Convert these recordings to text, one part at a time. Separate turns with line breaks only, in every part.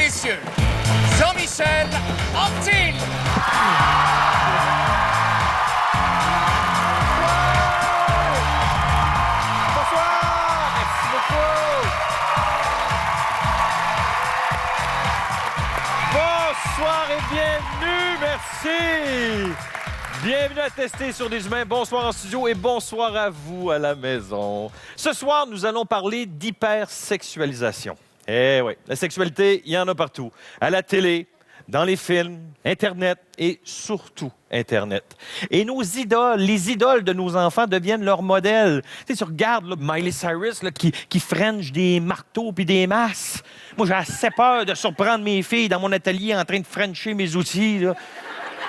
messieurs, Jean-Michel Anctil.
Bonsoir! Merci beaucoup! Bonsoir et bienvenue! Merci! Bienvenue à Tester sur des humains. Bonsoir en studio et bonsoir à vous à la maison. Ce soir, nous allons parler d'hypersexualisation. Eh oui, la sexualité, il y en a partout. À la télé, dans les films, Internet et surtout Internet. Et nos idoles, les idoles de nos enfants deviennent leurs modèles. Tu sais, tu regardes là, Miley Cyrus là, qui french des marteaux puis des masses. Moi, j'ai assez peur de surprendre mes filles dans mon atelier en train de frencher mes outils. Là.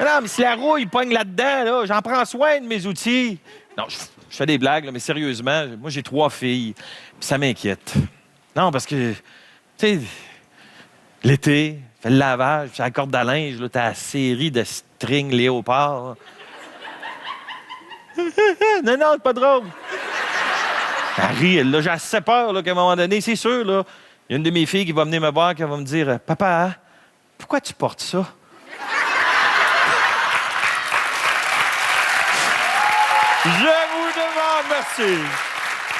Non, mais si la rouille pogne là-dedans, là, j'en prends soin de mes outils. Non, je fais des blagues, là, mais sérieusement, moi, j'ai 3 filles, puis ça m'inquiète. Non, parce que, tu sais, l'été, fais le lavage, puis la corde à linge, là, t'as la série de string léopard. Non, c'est pas drôle. Harry, elle, là, j'ai assez peur là, qu'à un moment donné, c'est sûr, là, il y a une de mes filles qui va venir me voir, qui va me dire « Papa, pourquoi tu portes ça? » Je vous demande merci.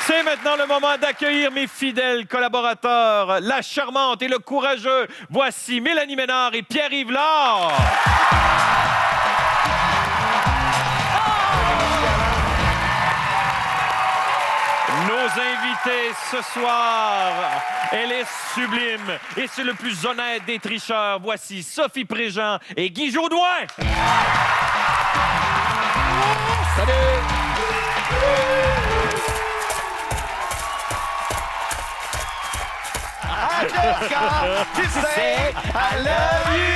C'est maintenant le moment d'accueillir mes fidèles collaborateurs, la charmante et le courageux. Voici Mélanie Ménard et Pierre-Yves Lard. Nos invités ce soir, elle est sublime et c'est le plus honnête des tricheurs. Voici Sophie Préjean et Guy Jodoin. Salut! I just got to say I love you!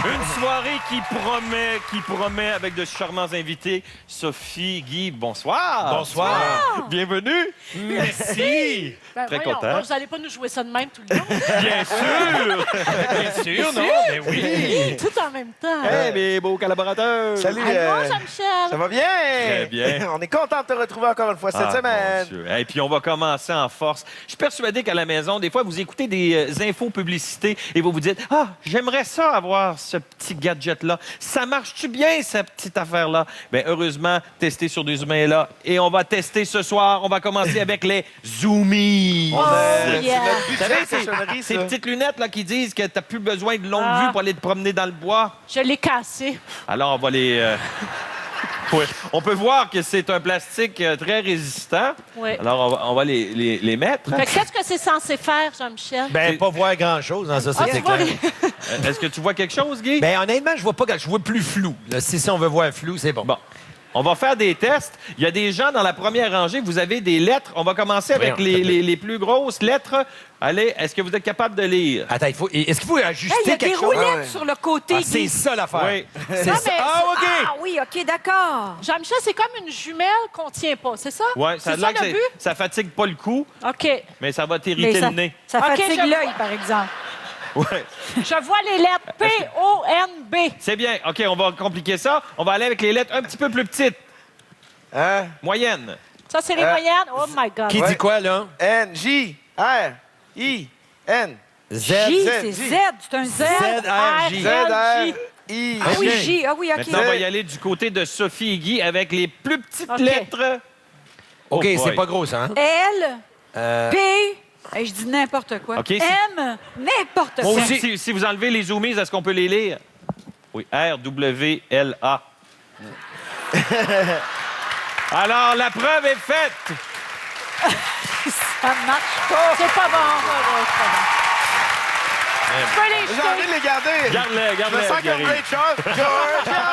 Une soirée qui promet avec de charmants invités. Sophie, Guy, bonsoir.
Bonsoir.
Bienvenue. Merci.
Ben,
Très
voyons,
content.
donc, vous n'allez pas nous jouer ça de même tout le long?
Bien sûr.
Bien sûr, non? Mais oui.
Tout en même temps.
Hey, mes beaux collaborateurs.
Salut,
Allô, Jean-Michel.
ça va bien?
Très bien.
On est content de te retrouver encore une fois cette
Ah,
semaine.
mon Dieu. Et puis, on va commencer en force. Je suis persuadé qu'à la maison, des fois, vous écoutez des infos publicités et vous vous dites « Ah, j'aimerais ça avoir ce petit gadget-là. Ça marche-tu bien, cette petite affaire-là? » Bien, heureusement, tester sur des humains est là. Et on va tester ce soir. On va commencer avec les Zoomies.
yeah.
C'est notre
Vous
budget,
savez,
cochonnerie,
ces
ça.
petites lunettes là, qui disent que tu n'as plus besoin de longue
Ah.
vue pour aller te promener dans le bois.
Je l'ai cassé.
Alors, on va les... Oui. On peut voir que c'est un plastique très résistant.
Oui.
Alors, on va les mettre.
Fait que qu'est-ce que c'est censé faire, Jean-Michel?
Ben, pas voir grand-chose dans ça,
Ah,
c'est
tu vois,
clair.
Est-ce que tu vois quelque chose, Guy?
Ben, honnêtement, je vois pas, je vois plus flou. Là, si on veut voir flou, c'est bon.
Bon. On va faire des tests. Il y a des gens dans la première rangée. Vous avez des lettres. On va commencer avec
Voyons,
les plus grosses lettres. Allez, est-ce que vous êtes capable de lire?
Attends, est-ce qu'il faut ajuster
Il y a des
quelque chose?
roulettes
ouais.
sur le côté.
Ah, c'est
Guy.
ça l'affaire.
Oui.
C'est
Non,
ça.
mais-
Ah, OK.
Ah oui, OK, d'accord.
Jean-Michel, c'est comme une jumelle qu'on tient pas, c'est ça?
Ouais, ça a
c'est
l'air
ça
que
le but?
ça fatigue pas le cou,
OK.
mais ça va
Mais
t'irriter
ça,
le nez.
ça
OK,
fatigue
je-
l'œil, par exemple.
Ouais.
Je vois les lettres P-O-N-B.
C'est bien. OK, on va compliquer ça. On va aller avec les lettres un petit peu plus petites.
Hein?
Moyennes.
Ça, c'est les moyennes? Oh my God.
Qui dit quoi, là?
N, J, R, I, N.
Z.
J,
Z,
c'est
J.
Z, c'est un Z.
Z-R-J.
Z, R,
J.
I.
Ah oui,
OK.
J. Ah oui, OK.
Maintenant, on va y aller du côté de Sophie et Guy avec les plus petites
OK.
lettres.
OK,
Oh
c'est
boy.
pas gros, ça, hein?
L,
Euh,
P, hey, je dis n'importe quoi.
OK, si-
M, n'importe
Moi
quoi.
aussi.
Si vous enlevez les zoomies, est-ce qu'on peut les lire? Oui, R-W-L-A. Alors, la preuve est faite.
Ça marche pas.
C'est pas bon. C'est pas bon. Je peux les
J'ai envie
jeter.
de les garder.
Garde-les,
Je me
garde-les.
sens comme
Gary.
Ray Charles. Georgia.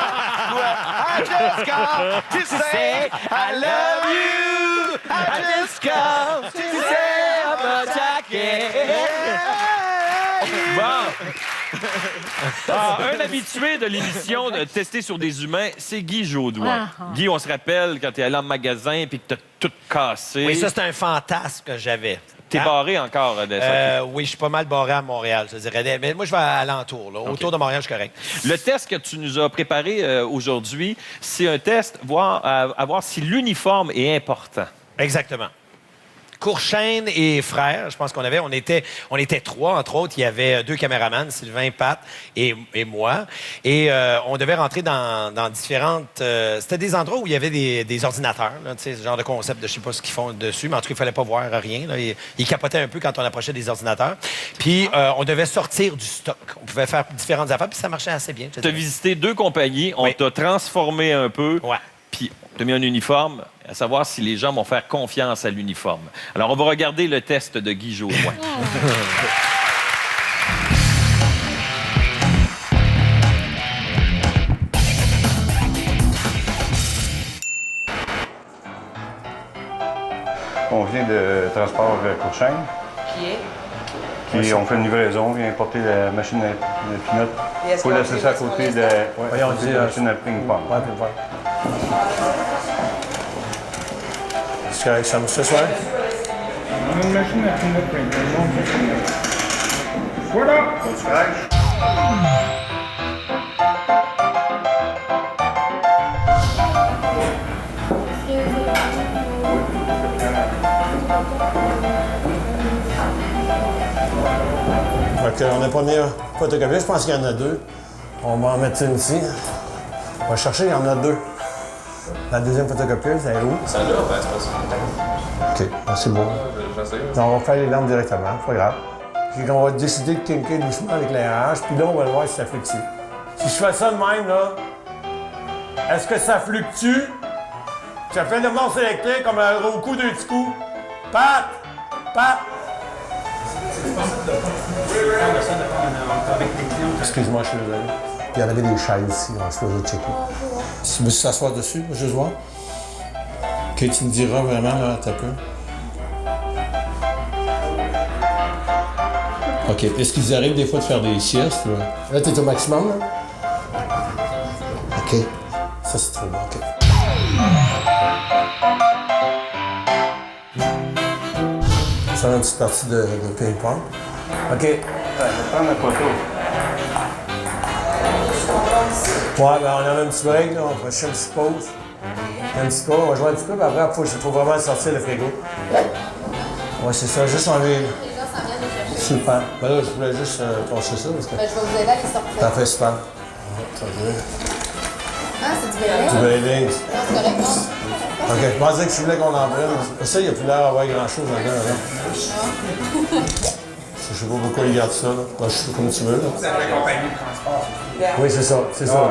I just got to say I love you. I just got to say how much I care.
Bon. Ah, un habitué de l'émission de Tester sur des humains, c'est Guy Jodoin.
Ah.
Guy, on se rappelle quand tu es allé en magasin et que tu as tout cassé.
Oui, ça, c'est un fantasme que j'avais.
T'es barré encore de ça.
Oui, je suis pas mal barré à Montréal, je dirais. Mais moi, je vais à l'entour. Là. Autour de Montréal, je suis correct.
Le test que tu nous as préparé aujourd'hui, c'est un test à voir si l'uniforme est important.
Exactement. Courchaine et frère, je pense on était 3, entre autres. Il y avait 2 caméramans, Sylvain, Pat et moi. Et on devait rentrer dans différentes... c'était des endroits où il y avait des ordinateurs, là, ce genre de concept de je sais pas ce qu'ils font dessus, mais en tout cas, il fallait pas voir rien. Là. Ils capotaient un peu quand on approchait des ordinateurs. Puis on devait sortir du stock. On pouvait faire différentes affaires, puis ça marchait assez bien.
Tu as visité 2 compagnies, on
Oui.
t'a transformé un peu,
Ouais.
puis on t'a mis un uniforme, à savoir si les gens vont faire confiance à l'uniforme. Alors, on va regarder le test de Guy Jodoin.
On vient de Transport Courchaine. Qui on fait une livraison, on vient porter la machine à pinot. Il faut laisser ça à côté de la machine à ping-pong.
Ouais, puis voilà. Est-ce que ça me ce soir?
Une machine à pinot ping-pong. Voilà!
OK, on a pas mis un photocopieuse. Je pense qu'il y en a 2. On va en mettre une ici. On va chercher, il y en a 2. La deuxième photocopieuse, elle est où?
Ça là, ben, c'est pas ça.
OK, c'est bon.
J'essaie.
Non, on va faire les lampes directement, c'est pas grave. Puis on va décider de kinker doucement l'éclairage, puis là, on va le voir si ça fluctue. Si je fais ça de même, là, est-ce que ça fluctue? Ça fait le morse électrique comme un gros coup d'un petit coup. Pat! Pat! Excuse-moi, je suis désolé. Puis il y en avait des chaises ici, on se faisait checker. Si tu veux s'asseoir dessus, je juste voir. OK, tu me diras vraiment, là, t'as peu. OK. Est-ce qu'ils arrivent des fois de faire des siestes? Là, t'es au maximum, là? OK. Ça, c'est trop bon, OK. Ça, une petite partie de ping-pong. OK.
Je vais prendre la photo.
Ouais, ben on a un petit break, là. On va chercher une petite pause. Un petit peu, on va jouer un petit peu, puis après, il faut vraiment sortir le frigo. Ouais, c'est ça, juste enlever.
Les gens s'en viennent les chercher.
Super. Ben là, je voulais juste pencher ça parce que.
Ben, je vais vous aider à les sortir.
Ça fait super.
Ah, c'est du bébé?
Du bailey.
Non, c'est correct, non?
OK, je pensais que tu voulais qu'on en prenne. Ça, il n'y a plus l'air d'avoir grand-chose là-dedans. Là. Je sais pas pourquoi ils gardent ça. Là. Ben, je suis comme tu veux. Là.
Vous avez la compagnie de transport.
Oui, c'est ça. C'est ça.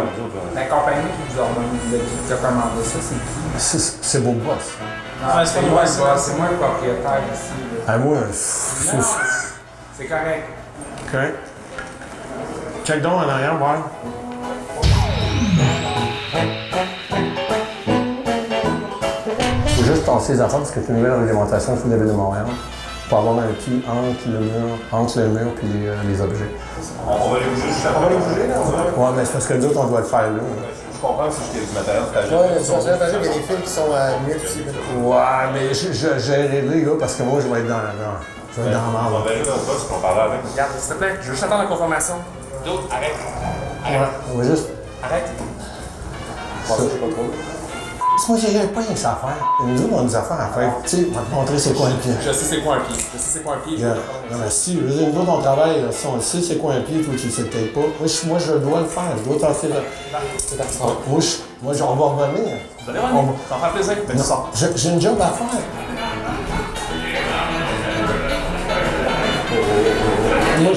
La compagnie qui vous a commandé ça, c'est qui?
C'est beau boss.
Non, c'est moi, c'est moi le propriétaire ici. Là.
Ah, moi,
C'est correct.
OK. Check donc en arrière, voir. Faut juste passer les enfants parce que c'est une nouvelle réglementation sur la ville de Montréal. Pour avoir un pied entre le mur puis les objets.
On va les bouger juste après. On va les bouger, là?
Ouais, mais c'est parce que nous autres, on doit le faire là.
Je comprends, c'est juste qu'il y a du matériel fragile.
Ouais, il y a des fils qui sont à limite aussi. Ouais, mais j'ai réglé, gars, parce que moi, je vais être dans la
On va vérifier notre poste, on parler avec.
Regarde, s'il te plaît, je veux juste attendre la confirmation. D'autres, arrête.
Ouais, on va juste.
Arrête.
Moi, j'ai pas rien à faire. Nous autres, on a des affaires à faire. Tu sais, on va te montrer c'est quoi un pied.
Je sais c'est quoi un pied. Je sais c'est quoi un pied.
Yeah. Non, mais si, je veux dire, nous autres, on travaille, là, si on sait c'est quoi un pied, toi, tu le sais peut-être pas. Moi, je dois le faire. Je dois tasser là. Moi, on va revenir.
Vous allez revenir. Ça va faire plaisir.
Non, j'ai une job à faire. Non,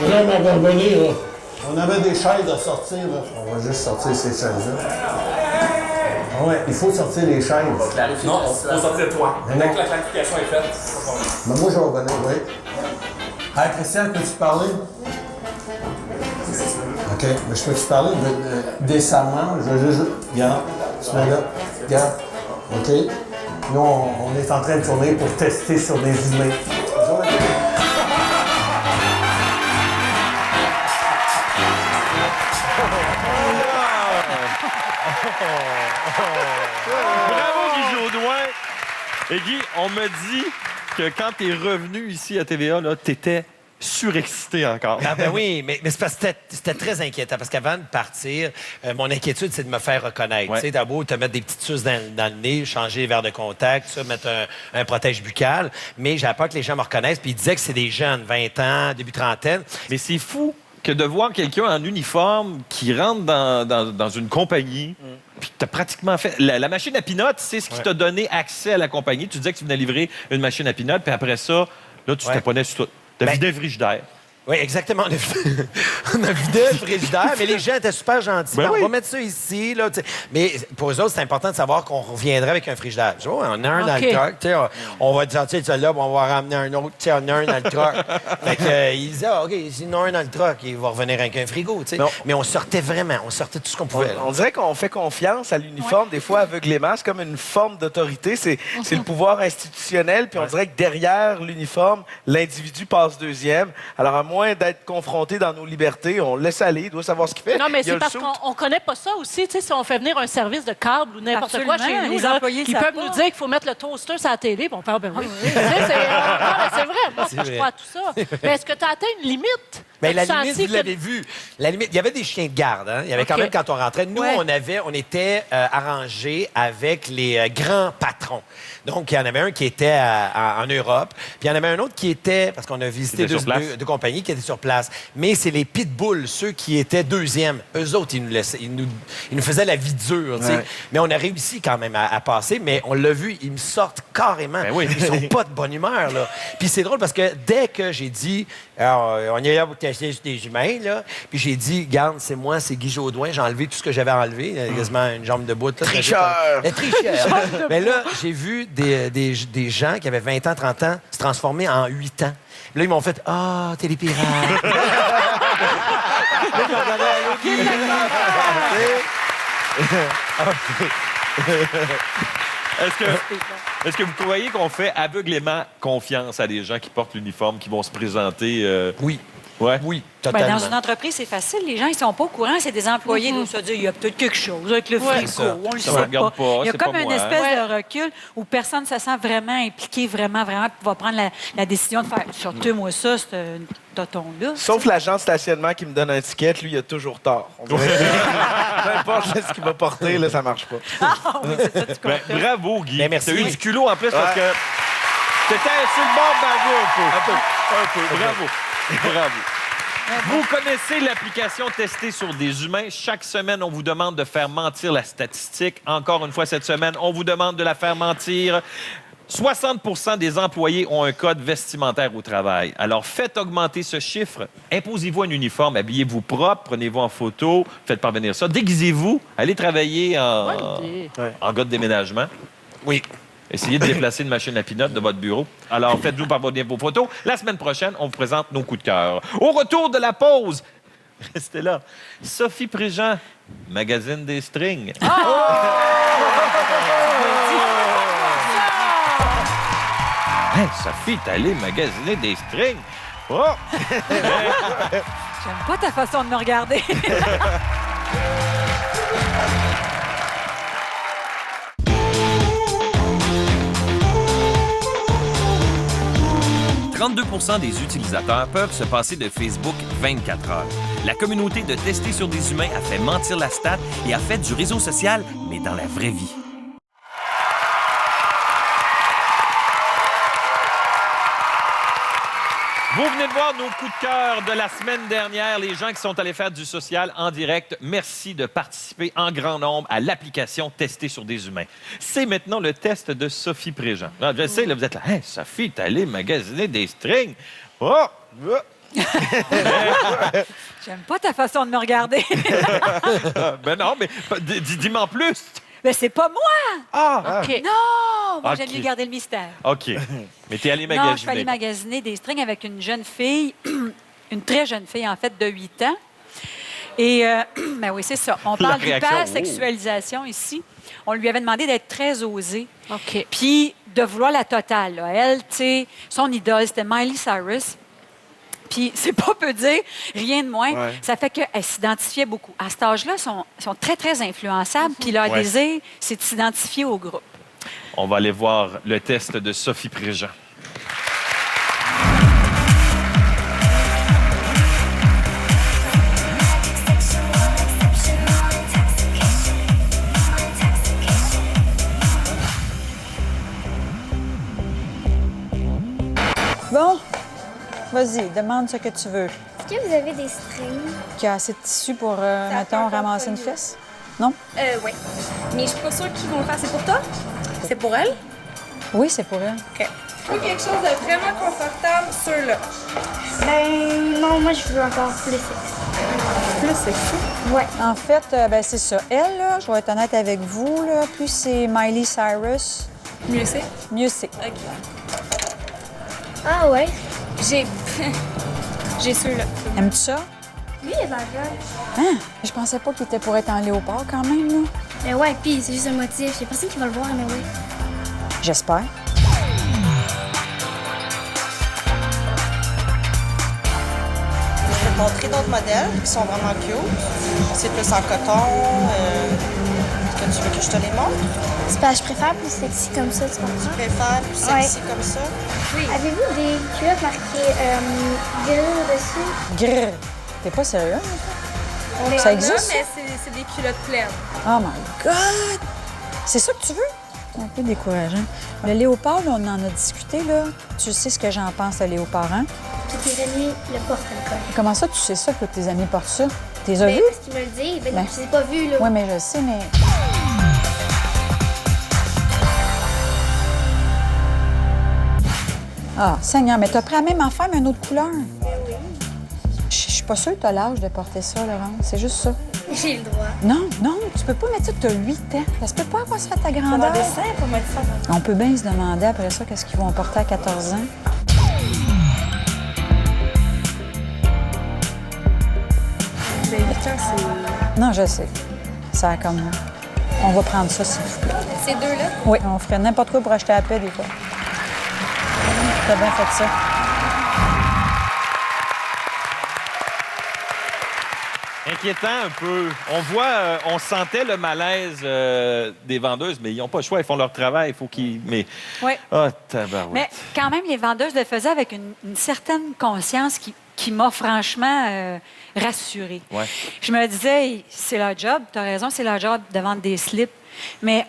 mais on va revenir, là. On avait des chaises à sortir, là. On va juste sortir ces chaises-là. Ah ouais, il faut sortir les chaises.
Non, on faut sortir toi.
Mais
Dès
non.
que la clarification est faite.
Mais moi, je vais revenir, oui. Hey, Christian, peux-tu parler? OK, mais je peux-tu parler décemment? Je veux juste... Regarde, tu mets là. Regarde. OK? Nous, on est en train de tourner pour tester sur des humains.
Bravo, Guy Jodoin! Et Guy, on me dit que quand tu es revenu ici à TVA, tu étais surexcité encore.
Ah ben oui, mais c'est parce que c'était très inquiétant. Parce qu'avant de partir, mon inquiétude, c'est de me faire reconnaître.
Ouais.
Tu sais, t'as beau te mettre des petites suces dans le nez, changer les verres de contact, ça, mettre un protège buccal. Mais j'avais peur que les gens me reconnaissent. Puis ils disaient que c'est des jeunes, 20 ans, début trentaine.
Mais c'est fou que de voir quelqu'un en uniforme qui rentre dans une compagnie, puis tu as pratiquement fait... La machine à peanuts, c'est ce qui t'a donné accès à la compagnie. Tu disais que tu venais livrer une machine à peanuts, puis après ça, là, tu te prenais sur tout. Tu as vidé le frigidaire.
Oui, exactement. On a vidé le frigidaire, mais les gens étaient super gentils.
Ben
On
oui.
va mettre ça ici. Là, tu sais. Mais pour eux autres, c'est important de savoir qu'on reviendrait avec un frigidaire. Je dis, oh, on a un dans le truck. Tu sais, on va dire, tu sais, celui-là, on va ramener un autre. Tu sais, on a un dans le truck. Fait que, ils disaient, OK, s'il y en a un dans le truck, il va revenir avec un frigo. Tu sais. Mais on sortait vraiment. On sortait tout ce qu'on pouvait. là.
On dirait qu'on fait confiance à l'uniforme, des fois aveuglément. C'est comme une forme d'autorité. C'est le pouvoir institutionnel. Puis on dirait que derrière l'uniforme, l'individu passe deuxième. Alors, à moins d'être confronté dans nos libertés, on le laisse aller. Il doit savoir ce qu'il fait.
Non, mais
Il y a
c'est
le
parce
saut.
qu'on connaît pas ça aussi. Tu sais, si on fait venir un service de câble ou n'importe quoi
Absolument,
chez nous,
les
là,
employés
ils
savent
peuvent
pas.
nous dire qu'il faut mettre le toaster sur la télé. Puis on fait, ah, ben oui. Tu sais, non, mais c'est vrai. Moi, je
vrai.
crois à tout ça. Mais est-ce que tu as atteint une limite?
Mais la
As-tu
limite,
senti
vous
que-
l'avez vu. La limite, il y avait des chiens de garde. Hein? Il y avait quand
OK.
même quand on rentrait. Nous,
Ouais.
on était arrangés avec les grands patrons. Donc, il y en avait un qui était en Europe, puis il y en avait un autre qui était, parce qu'on a visité
était sur place.
deux compagnies qui étaient sur place. Mais c'est les pitbulls, ceux qui étaient deuxièmes. Eux autres, ils nous laissaient, ils nous faisaient la vie dure. tu sais.
Ouais.
Mais on a réussi quand même à passer, mais on l'a vu, ils me sortent carrément.
Ben oui.
Ils sont pas de bonne humeur, là. Puis c'est drôle parce que dès que j'ai dit, alors, on est là pour tester des humains, là, puis j'ai dit, garde, c'est moi, c'est Guy Jodoin, j'ai enlevé tout ce que j'avais enlevé, quasiment une jambe de bout. là.
Tricheur!
Tricheur! Mais là, j'ai vu des gens qui avaient 20 ans, 30 ans se transformer en 8 ans. Là, ils m'ont fait, ah, t'es les pirates. Là, ils m'ont regardé à l'autre.
Est-ce que vous croyez qu'on fait aveuglément confiance à des gens qui portent l'uniforme, qui vont se présenter?
Oui.
Ouais.
Oui,
Ben,
totalement.
dans une entreprise, c'est facile. Les gens, ils sont pas au courant. C'est des employés. Ils doivent se dire, il y a peut-être quelque chose avec le frigo.
ça.
On le
Ça
sait
me regarde pas,
Il y a
c'est
comme
pas
une
moi.
espèce
Ouais.
de recul où personne ne se sent vraiment impliqué, vraiment, puis va prendre la décision de faire surtout moi ça, ce toton-là.
Sauf l'agent de stationnement qui me donne un ticket, lui, il a toujours tort. On dirait que peu importe ce qu'il va porter, là, ça marche pas.
Ah oui, c'est ça, tu
Ben,
comprends.
bravo, Guy.
Ben, merci.
T'as eu du culot en plus parce que t'étais sur le bord de ma voie un peu. Bravo. Bravo. Vous connaissez l'application Tester sur des humains. Chaque semaine, on vous demande de faire mentir la statistique. Encore une fois, cette semaine, on vous demande de la faire mentir. 60 des employés ont un code vestimentaire au travail. Alors, faites augmenter ce chiffre. Imposez-vous un uniforme, habillez-vous propre, prenez-vous en photo, faites parvenir ça. Déguisez-vous, allez travailler
Bonne idée.
en gars de déménagement.
Oui.
Essayez de déplacer une machine à peanuts de votre bureau. Alors, faites-nous parvenir vos photos. La semaine prochaine, on vous présente nos coups de cœur. Au retour de la pause, restez là. Sophie Préjean, magazine des strings. Hey, Sophie, t'es allée magasiner des strings. Oh!
J'aime pas ta façon de me regarder.
32% des utilisateurs peuvent se passer de Facebook 24 heures. La communauté de Tester sur des humains a fait mentir la stat et a fait du réseau social, mais dans la vraie vie.
Vous venez de voir nos coups de cœur de la semaine dernière. Les gens qui sont allés faire du social en direct, merci de participer en grand nombre à l'application Tester sur des humains. C'est maintenant le test de Sophie Préjean. Ah, je sais, là, vous êtes là. Hey, Sophie, t'es allée magasiner des strings. Oh!
J'aime pas ta façon de me regarder.
Ben non, mais dis-moi en plus.
Mais c'est pas moi!
Ah!
OK.
Non! Moi,
OK.
j'aime mieux garder le mystère.
OK. Mais t'es allée
Non, je suis
magasiner.
allée magasiner des strings avec une jeune fille, une très jeune fille, en fait, de 8 ans. Et, ben oui, c'est ça. On parle
réaction,
d'hypersexualisation ici. On lui avait demandé d'être très osée.
OK.
Puis de vouloir la totale. Là. Elle, tu sais, son idole, c'était Miley Cyrus. Puis c'est pas peu dire, rien de moins.
Ouais.
Ça fait qu'elle s'identifiait beaucoup. À cet âge-là, ils sont très, très influençables. Puis leur
Ouais.
désir, c'est de s'identifier au groupe.
On va aller voir le test de Sophie Préjean.
Bon, vas-y, demande ce que tu veux.
Est-ce que vous avez des strings?
Qui a assez de tissu pour, mettons, ramasser une fesse? Non?
Oui. Mais je suis pas sûre qu'ils vont le faire. C'est pour toi? C'est pour elle?
Oui, c'est pour elle.
OK. Je veux quelque chose de vraiment confortable, ceux-là. Ben, non, moi, je veux encore plus sexy. Plus sexy? Ouais.
En fait, ben, c'est ça. Elle, là, je vais être honnête avec vous, là, plus c'est Miley Cyrus,
Mieux c'est?
mieux c'est.
OK. Ah ouais? J'ai... J'ai ceux-là.
Aimes-tu ça?
Oui, il est bien.
Hein? Je pensais pas qu'il était pour être en léopard quand même, là.
Mais ouais, puis c'est juste un motif. Il y a personne qui va le voir, mais oui.
J'espère.
Je vais te montrer d'autres modèles qui sont vraiment cute. C'est plus en coton. Est-ce que tu veux que je te les montre?
C'est parce que je préfère plus sexy comme ça, tu comprends?
Tu préfères plus sexy comme ça?
Oui. Avez-vous des culottes marquées grill dessus?
Grrr. T'es pas sérieux?
On
Ça
en a,
existe,
mais c'est des culottes pleines.
Oh my God! C'est ça que tu veux? C'est un peu décourageant. Le léopard, là, on en a discuté, là. Tu sais ce que j'en pense, le léopard, hein?
Puis tes amis le portent à l'école.
Comment ça, tu sais ça, que tes amis portent ça? T'es as
Ben,
vu?
parce qu'ils me le disent. Ben,
Ben.
je les ai pas vus, là.
Oui, mais je sais, mais... Ah, Seigneur, mais t'as pris la même affaire, mais une autre couleur. Je suis pas sûre que t'as l'âge de porter ça, Laurence. C'est juste ça.
J'ai le droit.
Non, non, tu peux pas mettre ça que t'as 8 ans. Ça se peut pas avoir ça à ta grandeur.
dessin pour mettre ça.
On peut bien se demander après ça qu'est-ce qu'ils vont porter à 14 ans.
Ben, 8 ans, c'est...
Non, je sais. Ça a comme... On va prendre ça, s'il vous plaît.
Ces deux-là?
Oui, on ferait n'importe quoi pour acheter la paix, des fois. T'as bien fait ça.
Inquiétant un peu. On voit, on sentait le malaise des vendeuses, mais ils n'ont pas le choix, ils font leur travail, il faut qu'ils... Mais...
Oui.
Ah, tabarouette.
Mais quand même, les vendeuses le faisaient avec une certaine conscience qui m'a franchement rassurée.
Ouais.
Je me disais, c'est leur job, tu as raison, c'est leur job de vendre des slips. Mais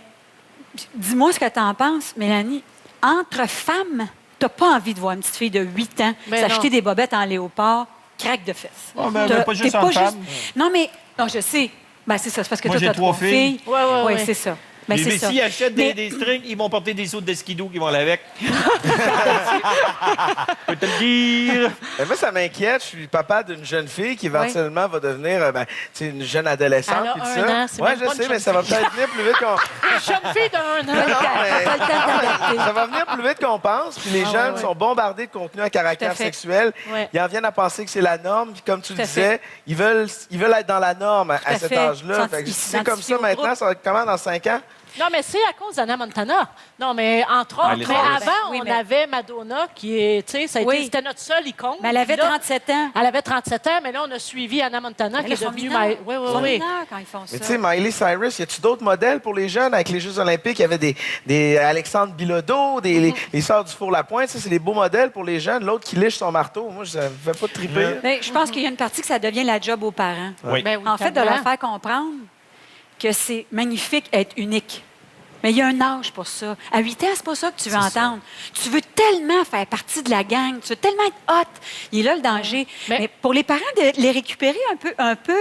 dis-moi ce que tu en penses, Mélanie. Entre femmes, tu n'as pas envie de voir une petite fille de 8 ans
Ben
s'acheter
non.
des bobettes en léopard, craque de fesses.
Ah, ben, pas juste en femme.
Non, mais... Non, je sais. Ben, c'est ça, c'est parce que
Moi,
toi,
j'ai
tu as 3
3
filles.
filles.
Oui, c'est ça. Ben,
Mais
c'est ça.
s'ils achètent
Mais-
des strings, ils vont porter des sauts de skidoo qui vont aller avec. Je peux te le dire.
Ben, moi, ça m'inquiète. Je suis papa d'une jeune fille qui éventuellement va devenir tu sais, une jeune adolescente.
Elle a
puis tout
un
ça.
an, c'est
Ouais,
même
je
pas une
sais, mais
jeune
ça va
fille.
peut-être venir plus vite qu'on.
Jeune fille d'un an.
Non, mais-
Pas le temps de t'adapter.
Ça va venir plus vite qu'on pense. Puis les jeunes sont bombardés de contenu à caractère
Tout à fait.
sexuel.
Ouais.
Ils en viennent à penser que c'est la norme. Puis comme tu le
Tout à
disais, ils veulent être dans la norme à
à
cet
fait.
âge-là.
Ils
Fait que si c'est
s'identifient
comme ça
au
maintenant,
groupe.
ça va être comment dans 5 ans?
Non, mais c'est à cause d'Anna Montana. Non, mais entre autres.
les
Mais
Cyrus.
avant,
Oui,
on
mais-
avait Madonna, qui est, tu sais, ça a été,
Oui.
c'était notre seule icône.
Mais elle avait
Puis là,
37 ans.
Elle avait 37 ans, mais là, on a suivi Anna Montana,
Mais
qui
là,
est
ils sont
devenue...
mineurs.
Oui,
Ils
oui,
sont
oui.
mineurs quand ils font ça.
Mais tu sais, Miley Cyrus, y a-tu d'autres modèles pour les jeunes avec les Jeux Olympiques? Il y avait des Alexandre Bilodeau, les Sœurs du Four-la-Pointe. Ça, c'est des beaux modèles pour les jeunes. L'autre qui liche son marteau. Moi, ça me fait pas triper.
Mais je pense qu'il y a une partie que ça devient la job aux parents.
Oui.
Ben oui,
En fait, de
tellement.
leur faire comprendre que c'est magnifique être unique. Mais il y a un âge pour ça. À 8 ans, c'est pas ça que tu veux entendre. Tu veux tellement faire partie de la gang. Tu veux tellement être hot. Il est là le danger. Mais pour les parents, de les récupérer un peu,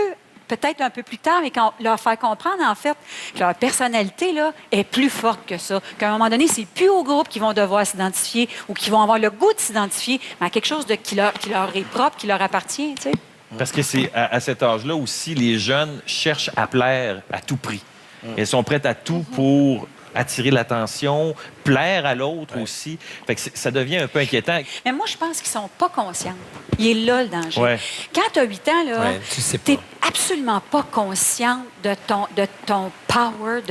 peut-être un peu plus tard, mais leur faire comprendre, en fait, que leur personnalité là, est plus forte que ça. Qu'à un moment donné, c'est plus au groupe qu'ils vont devoir s'identifier ou qu'ils vont avoir le goût de s'identifier, mais à quelque chose qui leur est propre, qui leur appartient, tu sais.
Parce que c'est à cet âge-là aussi, les jeunes cherchent à plaire à tout prix. Elles sont prêtes à tout pour attirer l'attention, plaire à l'autre aussi. Fait que ça devient un peu inquiétant.
Mais moi, je pense qu'ils sont pas conscients. Il est là, le danger.
Ouais.
Quand tu as 8 ans, là,
Ouais, tu sais pas.
t'es absolument pas consciente de ton power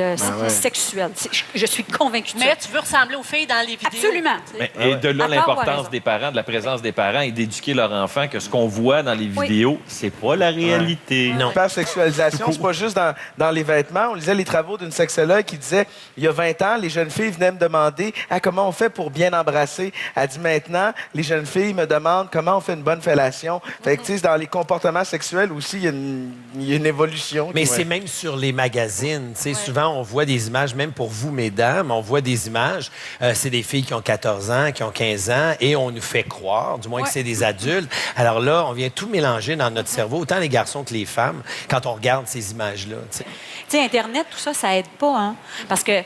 sexuel. Je suis convaincue de ça.
Mais tu veux ressembler aux filles dans les vidéos.
Absolument.
tu sais.
Et de là,
À part, ouais,
l'importance
raison.
des parents, de la présence des parents et d'éduquer leur enfant que ce qu'on voit dans les vidéos, c'est pas la réalité.
Non. L'hypersexualisation, c'est pas juste dans les vêtements. On lisait les travaux d'une sexologue qui disait, il y a 20 ans, les jeunes filles venaient me demander comment on fait pour bien embrasser. Elle dit maintenant, les jeunes filles me demandent comment on fait une bonne fellation. Fait que, tu sais, dans les comportements sexuels aussi, il y a une y a une évolution.
Mais c'est même sur les magazines. Tu sais, souvent, on voit des images, même pour vous, mesdames, on voit des images. C'est des filles qui ont 14 ans, qui ont 15 ans, et on nous fait croire, du moins que c'est des adultes. Alors là, on vient tout mélanger dans notre cerveau, autant les garçons que les femmes, quand on regarde ces images-là. Tu
sais, Internet, tout ça, ça aide pas, hein? Parce que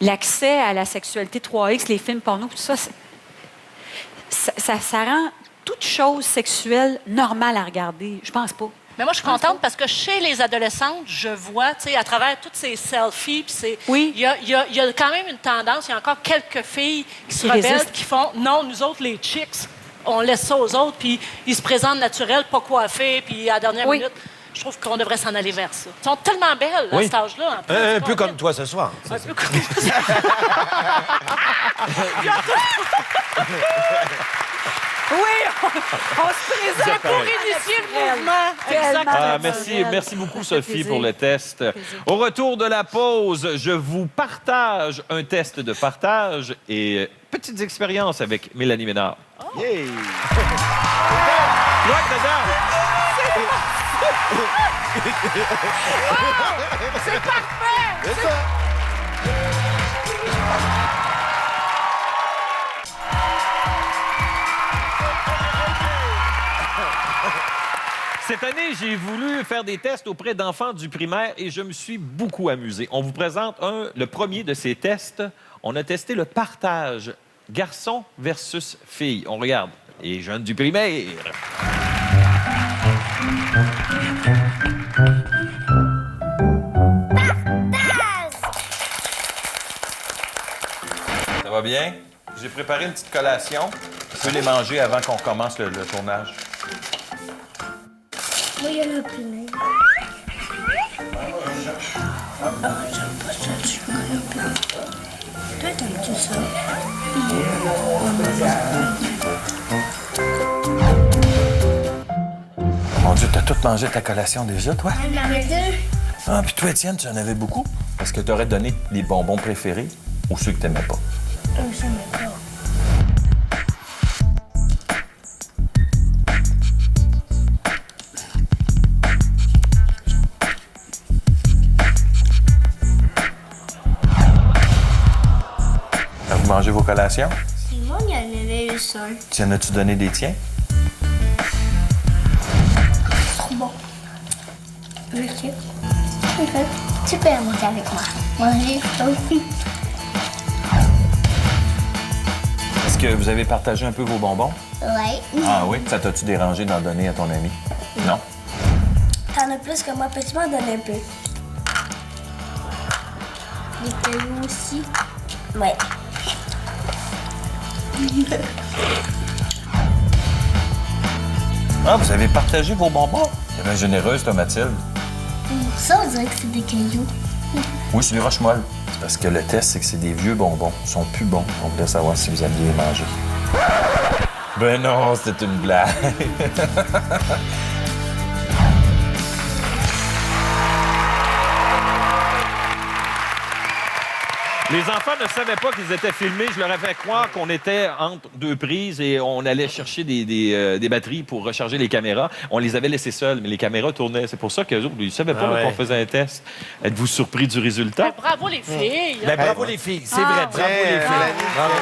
l'accès à la sexualité 3X, les films porno, tout ça, ça rend toute chose sexuelle normale à regarder. Je pense pas.
Mais moi, je suis contente parce que chez les adolescentes, je vois, tu sais, à travers toutes ces selfies, il y a quand même une tendance, il y a encore quelques filles qui se rebellent, qui font, non, nous autres, les chicks, on laisse ça aux autres, puis ils se présentent naturels, pas coiffés, puis à la dernière minute, je trouve qu'on devrait s'en aller vers ça. Ils sont tellement belles, à cet âge-là.
Un peu comme toi ce soir.
Un peu comme toi. Oui, on se présente pour initier le mouvement.
Merci beaucoup, Sophie, pour le test. Au retour de la pause, je vous partage un test de partage et petites expériences avec Mélanie Ménard.
Oh. Yeah.
C'est parfait!
C'est ça!
Cette année, j'ai voulu faire des tests auprès d'enfants du primaire et je me suis beaucoup amusé. On vous présente le premier de ces tests. On a testé le partage garçon versus fille. On regarde. Les jeunes du primaire. Ça va bien? J'ai préparé une petite collation. Tu peux les manger avant qu'on commence le tournage.
Moi, il y en a plein. J'aime pas ça, du chocolat. Toi, t'aimes-tu ça?
Mon Dieu, t'as tout mangé ta collation déjà, toi?
J'en avais deux.
Ah, puis toi, Étienne, tu en avais beaucoup? Parce que t'aurais donné les bonbons préférés ou ceux que t'aimais pas?
J'aimais pas.
Vous mangez vos collations?
C'est moi, il y en avait eu seul.
Tu en as-tu donné des tiens?
Trop bon. Merci. Tu peux manger avec moi. Manger aussi.
Est-ce que vous avez partagé un peu vos bonbons?
Oui.
Ah oui? Ça t'a-tu dérangé d'en donner à ton ami? Non?
T'en as plus que moi. Peux-tu m'en donner un peu? Des cailloux aussi? Ouais.
Ah, vous avez partagé vos bonbons? C'est bien généreuse, toi, Mathilde.
Ça, on dirait que c'est des cailloux.
Oui, c'est des roches molles. C'est parce que le test, c'est que c'est des vieux bonbons. Ils sont plus bons. On voulait savoir si vous alliez les manger. Ben non, c'était une blague. Les enfants ne savaient pas qu'ils étaient filmés. Je leur ai fait croire qu'on était entre deux prises et on allait chercher des batteries pour recharger les caméras. On les avait laissés seuls, mais les caméras tournaient. C'est pour ça qu'eux autres, ils ne savaient pas qu'on faisait un test. Êtes-vous surpris du résultat?
Ben, bravo les filles!
Ben, bravo les filles, c'est vrai. Bravo les filles. Bravo.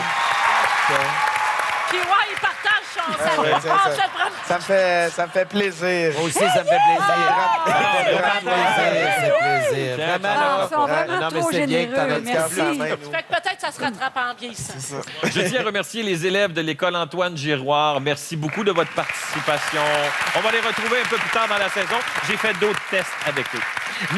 Puis ouais, ils partagent son salut.
Ça me fait plaisir.
Moi aussi, ça me fait plaisir. C'est plaisir.
Ils sont vraiment trop généreux. Merci.
Fait que peut-être ça se rattrape en vieillissant.
Je tiens à remercier les élèves de l'école Antoine Giroir. Merci beaucoup de votre participation. On va les retrouver un peu plus tard dans la saison. J'ai fait d'autres tests avec eux.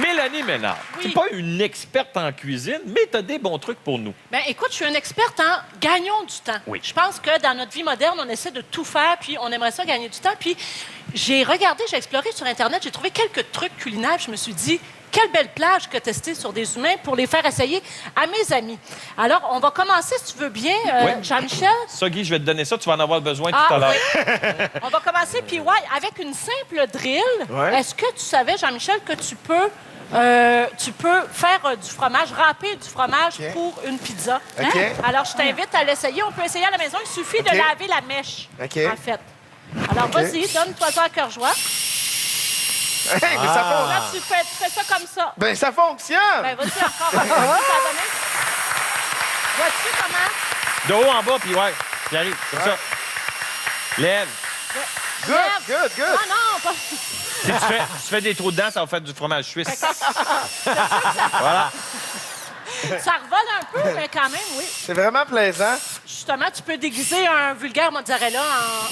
Mélanie Ménard, tu n'es pas une experte en cuisine, mais tu as des bons trucs pour nous.
Bien, écoute, je suis une experte en gagnons du temps.
Oui.
Je pense que dans notre vie moderne, on essaie de tout faire, puis on aimerait ça gagner du temps. Puis j'ai regardé, j'ai exploré sur Internet, j'ai trouvé quelques trucs culinaires. Je me suis dit, quelle belle plage que tester sur des humains pour les faire essayer à mes amis. Alors, on va commencer, si tu veux bien, Jean-Michel.
Ça, Guy, je vais te donner ça. Tu vas en avoir besoin tout à l'heure.
Oui. On va commencer, puis avec une simple drill.
Ouais.
Est-ce que tu savais, Jean-Michel, que tu peux faire du fromage, râper du fromage pour une pizza?
Okay.
Alors, je t'invite à l'essayer. On peut essayer à la maison. Il suffit de laver la mèche, en fait. Alors, vas-y, donne-toi ça à cœur joie.
Hey, mais ça fonctionne.
Là, tu fais ça comme ça.
Ben, ça fonctionne.
Ben, vas-y encore. Ça a donné. Vois-tu comment?
De haut en bas, puis ouais. J'arrive, comme ça. Lève.
Good, good, good.
Ah non, pas...
Si tu fais des trous dedans, ça va faire du fromage suisse. Voilà.
Ça revole un peu, mais quand même, oui.
C'est vraiment plaisant.
Justement, tu peux déguiser un vulgaire mozzarella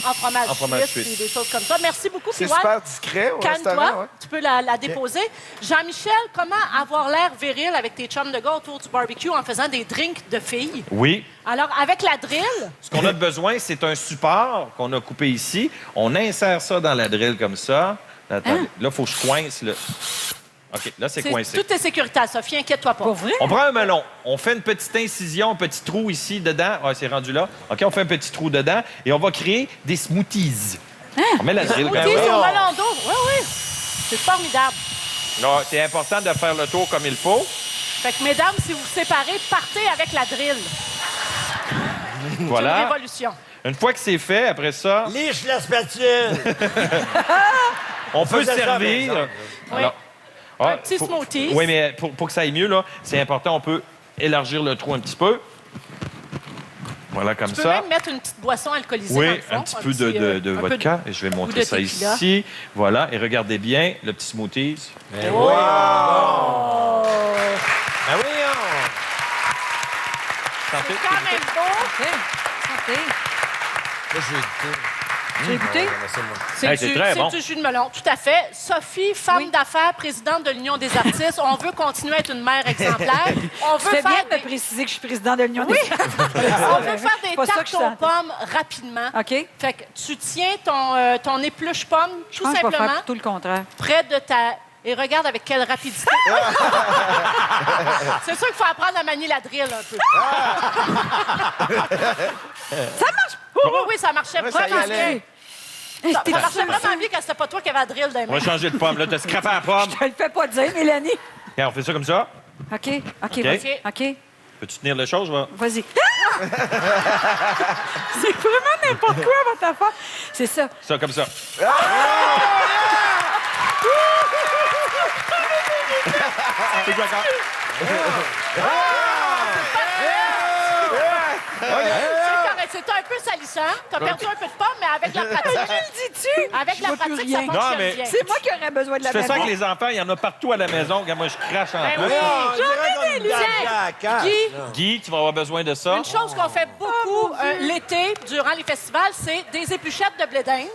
en fromage suisse et des choses comme ça. Merci beaucoup,
C'est
P.Y.
super discret au restaurant.
Calme-toi,
Ouais.
tu peux la déposer. Jean-Michel, comment avoir l'air viril avec tes chums de gars autour du barbecue en faisant des drinks de filles?
Oui.
Alors, avec la drill,
Ce qu'on a besoin, c'est un support qu'on a coupé ici. On insère ça dans la drill comme ça. Attendez. Là, il faut que je coince. Là. OK, là, c'est coincé.
tout est sécuritaire, Sophie, inquiète-toi pas.
Pour vrai?
On prend un melon. On fait une petite incision, un petit trou ici, dedans. Ah, c'est rendu là. OK, on fait un petit trou dedans et on va créer des smoothies. On met la drill.
Smoothies sur le melon d'eau. Oui, oui. C'est formidable.
Non, c'est important de faire le tour comme il faut.
Fait que, mesdames, si vous vous séparez, partez avec la drill. C'est une
Voilà.
révolution.
Une fois que c'est fait, après ça,
Liche la spatule!
on peut
Faisais ça,
servir.
par exemple.
Oui.
Alors,
Un petit smoothie.
Oui, mais pour que ça aille mieux, là, c'est important, on peut élargir le trou un petit peu. Voilà, comme
Tu peux
ça.
même mettre une petite boisson alcoolisée dans
Oui,
le fond,
un petit peu de
un peu
vodka. Et je vais montrer
de
ça
tequila.
ici. Voilà, et regardez bien le petit smoothie.
Ben
Oh!
Ben voyons!
C'est quand même beau.
Santé.
Là, je vais goûter.
Tu as goûté?
C'est
Hey, c'est très bon.
du jus de melon, tout à fait. Sophie, femme d'affaires, présidente de l'Union des artistes, on veut continuer à être une mère exemplaire. On
Tu
veut
fais bien
faire
de me préciser que je suis président de l'Union
Oui.
des
On veut faire des
Pas ça que
tartes
je
aux
sentais.
pommes rapidement.
OK?
Fait que tu tiens ton épluche pomme
Je
tout
pense que je vais
simplement
faire tout le contraire.
près de ta... Et regarde avec quelle rapidité. C'est sûr qu'il faut apprendre à manier la drill un peu.
Ça marche!
Oui, oui, ça marchait
Ouais, ça y
vraiment
allait.
bien. Ça marchait vraiment bien quand c'était pas toi qui avais la drill dans les
On va
mains.
changer de pomme. Là, t'as scrapé la pomme.
Je te le fais pas dire, Mélanie.
Regarde, on fait ça comme ça.
OK, vas-y. OK.
Peux-tu tenir les choses?
Vas-y. C'est vraiment n'importe quoi, votre affaire. C'est ça.
Ça, comme ça. C'est quoi, encore?
C'est un peu salissant. T'as perdu un peu de pomme, mais avec la pratique.
le dis-tu?
Avec la
vois plus
pratique, ça
rien.
Non,
fonctionne
mais
bien.
C'est moi qui aurais besoin de la
Je fais ça
maman.
avec les enfants. Il y en a partout à la maison. Regarde, moi, je crache en
Ben
plus.
oui. Guy,
Guy, tu vas avoir besoin de ça.
une chose qu'on fait beaucoup l'été, durant les festivals, c'est des épluchettes de blé d'Inde.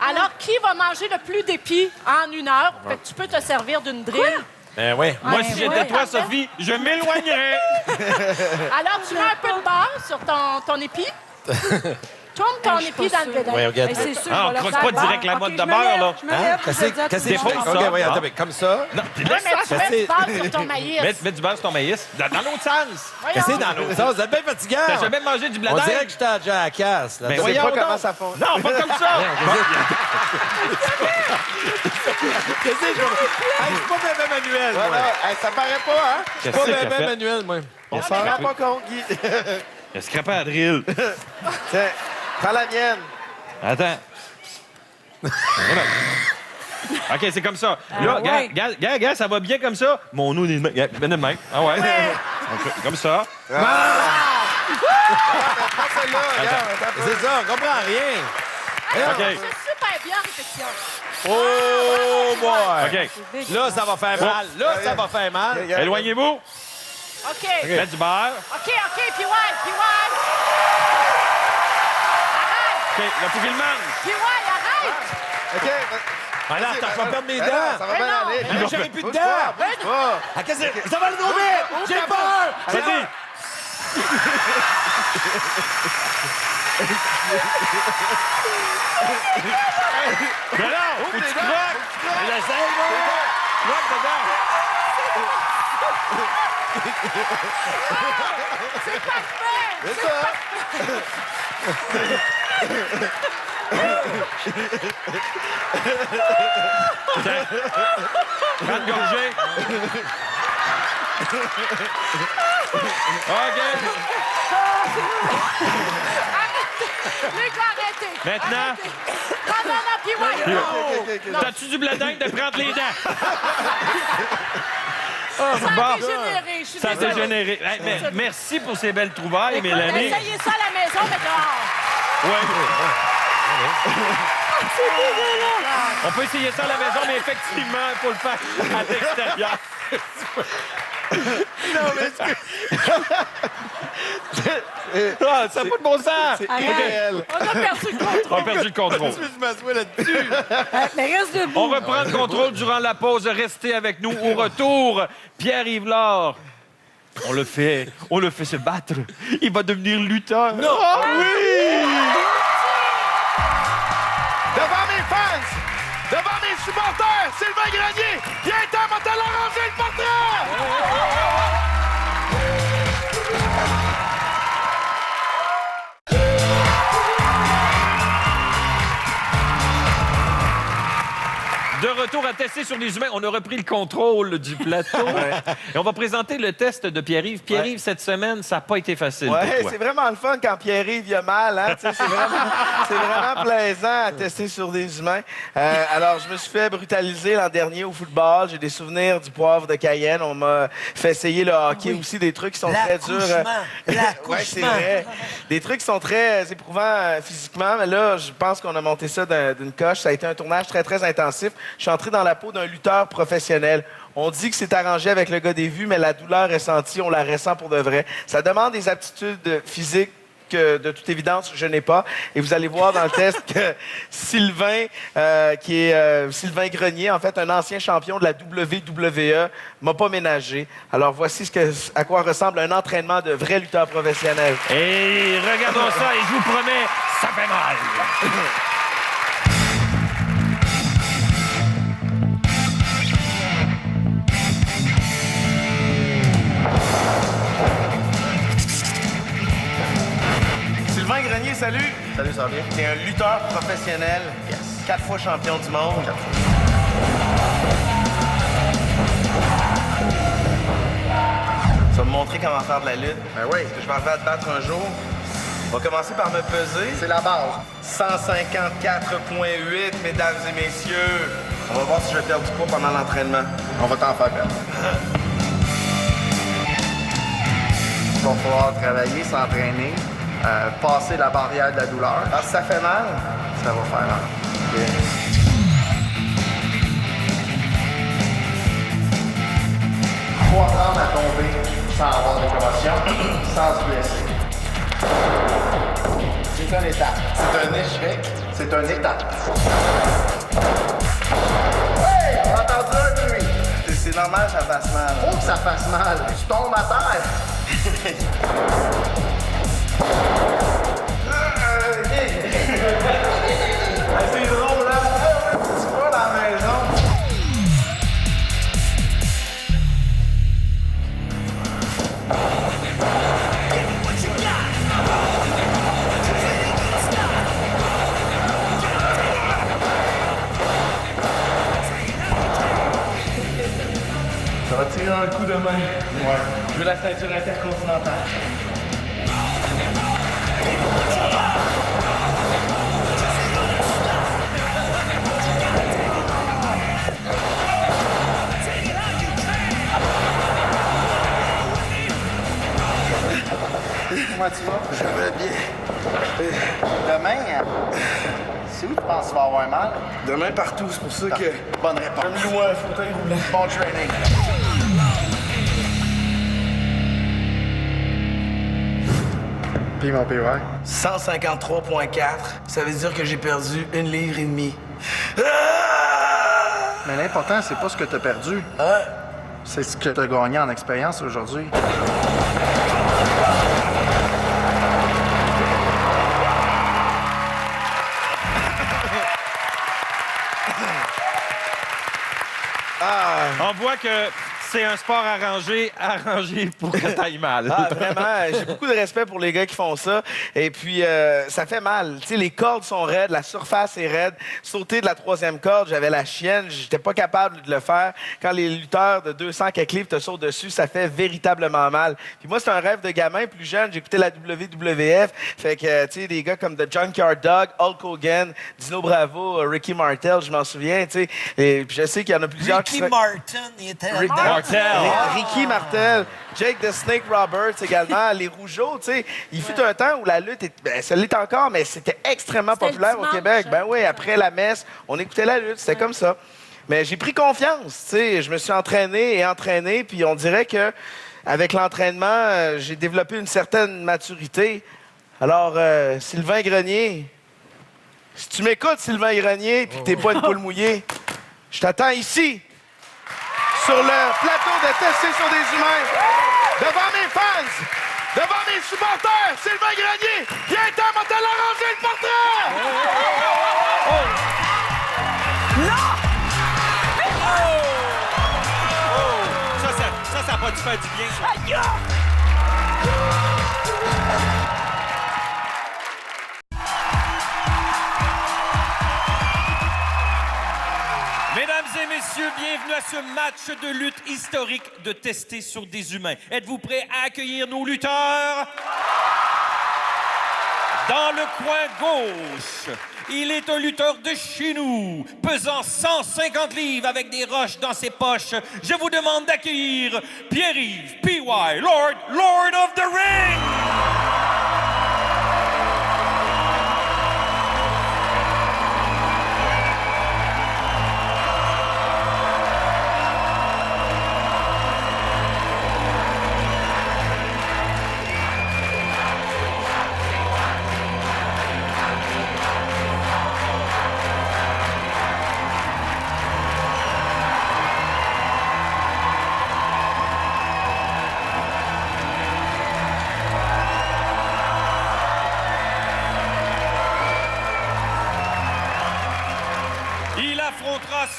Alors, qui va manger le plus d'épis en 1 heure? Fait que tu peux te servir d'une drill.
Ben oui.
Moi,
Ouais,
si j'étais
ouais.
toi, Sophie, je m'éloignerais.
Alors, tu mets un peu de beurre sur ton épi. Tourne ton épi dans le blé d'Inde.
Oui, regarde.
Hey, c'est sûr,
Ah,
je
on
vais le
croque
faire.
pas direct la
OK,
mode
je
de
me
beurre,
lève,
là.
Je me lève, je vais dire à tout le
Dépose
monde.
ça.
OK, oui,
Ah.
attends, comme ça.
Non,
Ouais, mais tu mets du beurre sur ton maïs.
mets du beurre sur ton maïs. Dans l'autre sens.
Voyons.
Qu'est-ce que c'est dans l'autre sens? Vous êtes bien fatigant.
T'as jamais mangé du blé
On
d'Inde?
dirait que j'étais à Jackass. Là.
Ben
Je sais
voyons
pas comment
donc.
ça fonctionne.
Non, pas comme ça.
Qu'est-ce que je Hey, je suis pas bébé manuel, moi.
Voilà. Hey, ça paraît pas, hein?
Je suis pas
Qu'est-ce qu'il a
bébé
fait?
manuel, moi.
On s'en rend pas compte, Guy.
Il a scrapé la drill.
Tiens, prends la mienne.
Attends. Voilà. OK, c'est comme ça. Là,
ouais.
regarde, ça va bien comme ça. Mon eau, ben de même. Ah ouais. OK, comme ça.
Prends celle-là, regarde.
C'est ça, on comprend rien.
OK.
C'est super bien en répétition.
Oh, boy.
OK.
Là, ça va faire mal. Là, ça va faire mal.
Éloignez-vous.
OK.
Mets du beurre.
OK, puis ouais.
OK, là, faut qu'il mange.
Puis ouais, arrête.
OK.
Ah là, attends, je vais perdre mes
Ben
dents.
non, ça va bien
non,
aller.
Mais j'aurais plus de
Bouge
dents.
pas, bouge pas.
Ah, qu'est-ce que ça va le trop vite. J'ai peur.
Vas-y. Mais non, faut que tu croques.
J'essaie, moi.
Croque dedans.
C'est ça.
Prends une gorgée. OK.
Les gars, arrêtez.
Maintenant.
Arrêtez. Non, puis ouais.
T'as-tu du bledin de prendre les dents?
Ça a dégénéré, je suis
Ça a
désolée.
dégénéré. Hey, merci pour ces belles trouvailles,
Écoute,
Mélanie.
essayez ça à la maison, mais dehors.
Ouais. On peut essayer ça à la maison, mais effectivement, il faut le faire à l'extérieur.
Non, mais
Ah, ça n'a pas de bon sens!
c'est irréel.
On a perdu le contrôle.
On a perdu le contrôle.
Je m'assois là-dessus.
Mais reste debout.
On reprend le contrôle durant la pause. Restez avec nous. Au retour, Pierre-Yves Lard. On le fait se battre. Il va devenir lutteur.
Non!
Ah oui!
Devant mes fans, devant mes supporters, Sylvain Grenier, viens-t'en, va te l'arranger le portrait!
De retour à tester sur les humains, on a repris le contrôle du plateau. Et on va présenter le test de Pierre-Yves. Pierre-Yves, cette semaine, ça n'a pas été facile pour
Ouais,
toi.
c'est vraiment le fun quand Pierre-Yves il a mal. Hein? Tu sais, c'est vraiment plaisant à tester sur des humains. Alors, je me suis fait brutaliser l'an dernier au football. J'ai des souvenirs du poivre de Cayenne. On m'a fait essayer le hockey aussi, des trucs qui sont très durs. Ouais, c'est vrai. Des trucs qui sont très éprouvants physiquement. Mais là, je pense qu'on a monté ça d'une coche. Ça a été un tournage très, très intensif. Je suis entré dans la peau d'un lutteur professionnel. On dit que c'est arrangé avec le gars des vues, mais la douleur ressentie, on la ressent pour de vrai. Ça demande des aptitudes physiques que, de toute évidence, je n'ai pas. Et vous allez voir dans le test que Sylvain, Sylvain Grenier, en fait, un ancien champion de la WWE, m'a pas ménagé. Alors, voici à quoi ressemble un entraînement de vrai lutteur professionnel.
Et regardons ça, et je vous promets, ça fait mal.
Sylvain Grenier, salut!
Salut, ça va bien?
T'es un lutteur professionnel, 4 fois champion du monde.
4 fois.
Tu vas me montrer comment faire de la lutte.
Ben oui.
Parce que je m'en vais à te battre un jour. On va commencer par me peser.
C'est la base.
154,8, mesdames et messieurs. On va voir si je vais perdre du poids pendant l'entraînement.
On va t'en faire perdre. Il va falloir travailler, s'entraîner, passer la barrière de la douleur.
Alors, si ça fait mal,
Ça va faire mal.
bien.
Faut apprendre à tomber sans avoir de commotion, sans se blesser. C'est une étape. C'est un échec. C'est une étape. Hey! On a entendu un bruit.
C'est normal que ça fasse mal.
Faut que ça fasse mal. Tu tombes à terre.
C'est drôle, là. Tu vas dans la maison. Ça va tirer un coup de main. Ouais. Je veux la ceinture intercontinentale.
Comment tu vas?
Ça va bien.
Demain, c'est où tu penses que tu vas avoir mal?
Demain partout, c'est pour ça que
Bonne réponse.
je me loue un fauteuil roulant.
Bon training. Puis mon PY.
153,4. Ça veut dire que j'ai perdu 1,5 livre.
Mais l'important, c'est pas ce que tu as perdu. C'est ce que tu as gagné en expérience aujourd'hui.
On voit que c'est un sport arrangé pour que t'ailles mal.
Ah, vraiment, j'ai beaucoup de respect pour les gars qui font ça. Et puis, ça fait mal. Tu sais, les cordes sont raides, la surface est raide. Sauter de la 3e corde, j'avais la chienne, j'étais pas capable de le faire. Quand les lutteurs de 200 quelques livres te sautent dessus, ça fait véritablement mal. Puis moi, c'est un rêve de gamin. Plus jeune, j'écoutais la WWF. Fait que, tu sais, des gars comme The Junkyard Dog, Hulk Hogan, Dino Bravo, Ricky Martel, je m'en souviens, tu sais. Et puis je sais qu'il y en a plusieurs qui...
Ricky Martin, il était là.
Ricky Martel, Jake the Snake Roberts également, les Rougeaux, tu sais. Il fut un temps où la lutte, ça l'est encore, mais c'était extrêmement populaire au Québec. Ben oui, après la messe, on écoutait la lutte, c'était comme ça. Mais j'ai pris confiance, tu sais. Je me suis entraîné, puis on dirait que avec l'entraînement, j'ai développé une certaine maturité. Alors, Sylvain Grenier, si tu m'écoutes, Sylvain Grenier, puis que t'es pas une poule mouillée, je t'attends ici, sur le plateau de Tester sur des humains, devant mes fans, devant mes supporters. Sylvain Grenier, viens-t'en, on va te l'arranger le portrait!
Ça n'a pas dû faire du bien, ça. Mesdames et messieurs, bienvenue à ce match de lutte historique de Tester sur des humains. Êtes-vous prêts à accueillir nos lutteurs? Dans le coin gauche, il est un lutteur de chez nous, pesant 150 livres avec des roches dans ses poches. Je vous demande d'accueillir Pierre-Yves P.Y., Lord of the Ring!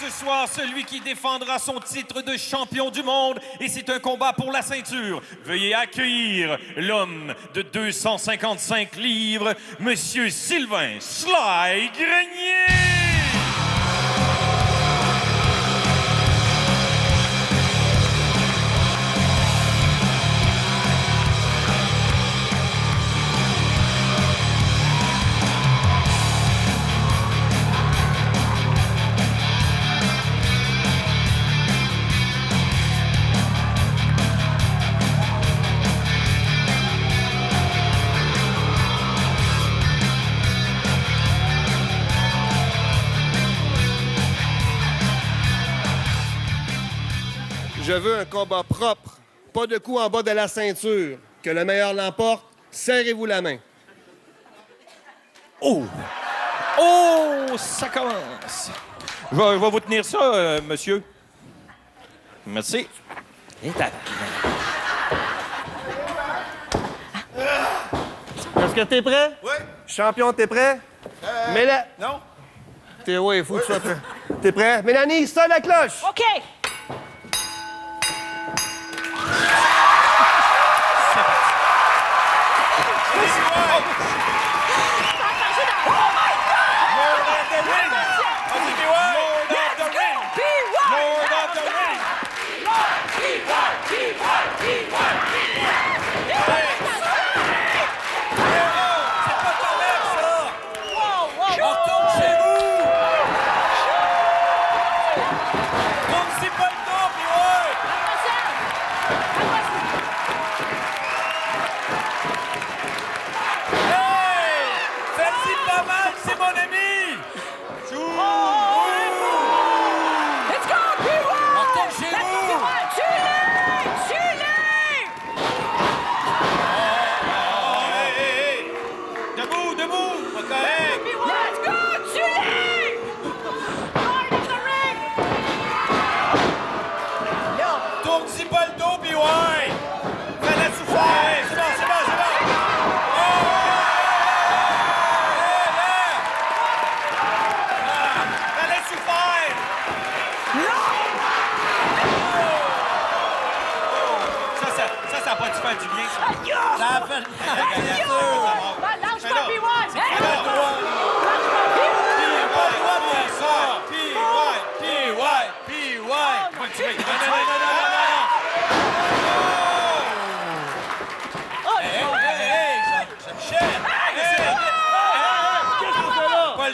Ce soir, celui qui défendra son titre de champion du monde, et c'est un combat pour la ceinture. Veuillez accueillir l'homme de 255 livres, Monsieur Sylvain Sly Grenier!
Je veux un combat propre, pas de coups en bas de la ceinture. Que le meilleur l'emporte, serrez-vous la main.
Oh! Oh! Ça commence! Je vais vous tenir ça, monsieur. Merci.
Est-ce que t'es prêt?
Oui.
Champion, t'es prêt?
Non.
Oui, il faut que tu sois prêt. T'es prêt? Mélanie, sonne la cloche!
OK.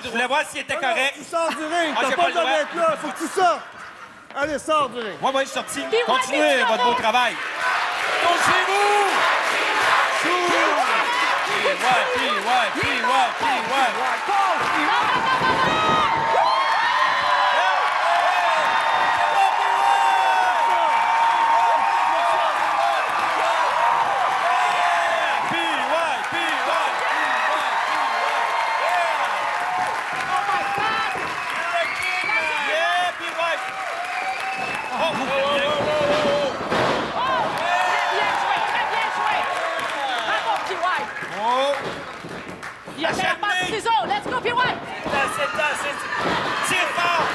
Je voulais voir s'il était correct.
Tu sors du ring,
Ah,
t'as
j'ai
pas
pas
le
le
droit
droit.
d'être là, faut que tu sortes. Allez, sors du ring.
Moi, je suis sorti.
Puis,
Continuez
ouais,
votre beau travail. Touchez-vous!
Il a fait la passe ciseaux. Let's go, puis ouais.
Tire fort!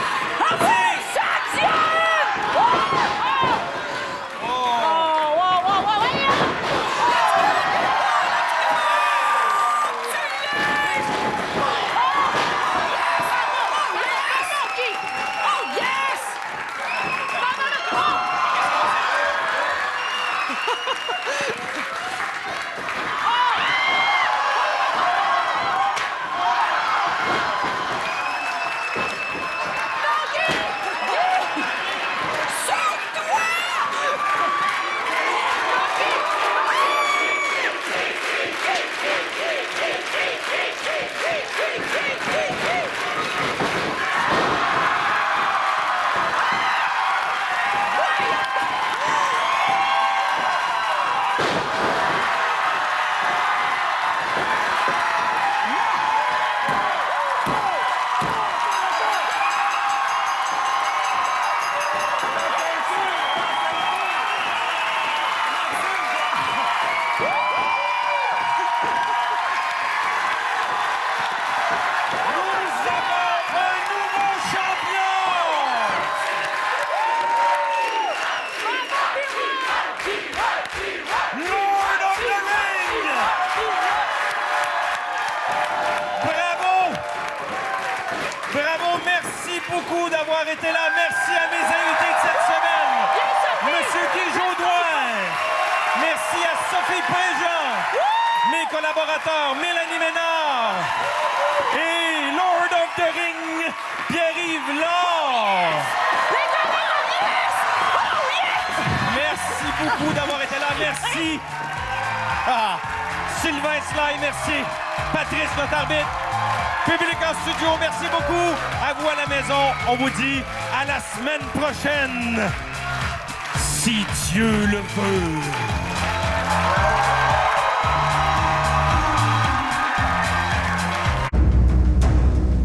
Bravo, merci beaucoup d'avoir été là. Merci à mes invités de cette semaine. Monsieur Guy Jodoin. Merci à Sophie Préjean. Mes collaborateurs, Mélanie Ménard. Et Lord of the Ring, Pierre-Yves Laure. Merci beaucoup d'avoir été là. Merci. Sylvain Sly, merci. Patrice, notre arbitre. Public en studio, merci beaucoup. À vous à la maison, on vous dit à la semaine prochaine. Si Dieu le veut.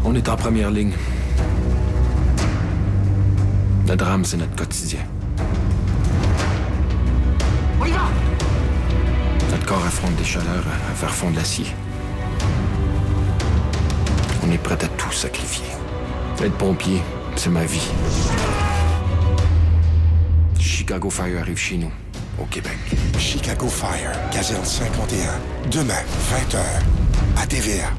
On est en première ligne. Le drame, c'est notre quotidien.
On y va!
Notre corps affronte des chaleurs à faire fondre l'acier. On est prêt à tout sacrifier. Être pompier, c'est ma vie. Chicago Fire arrive chez nous, au Québec.
Chicago Fire, caserne 51. Demain, 20h, à TVA.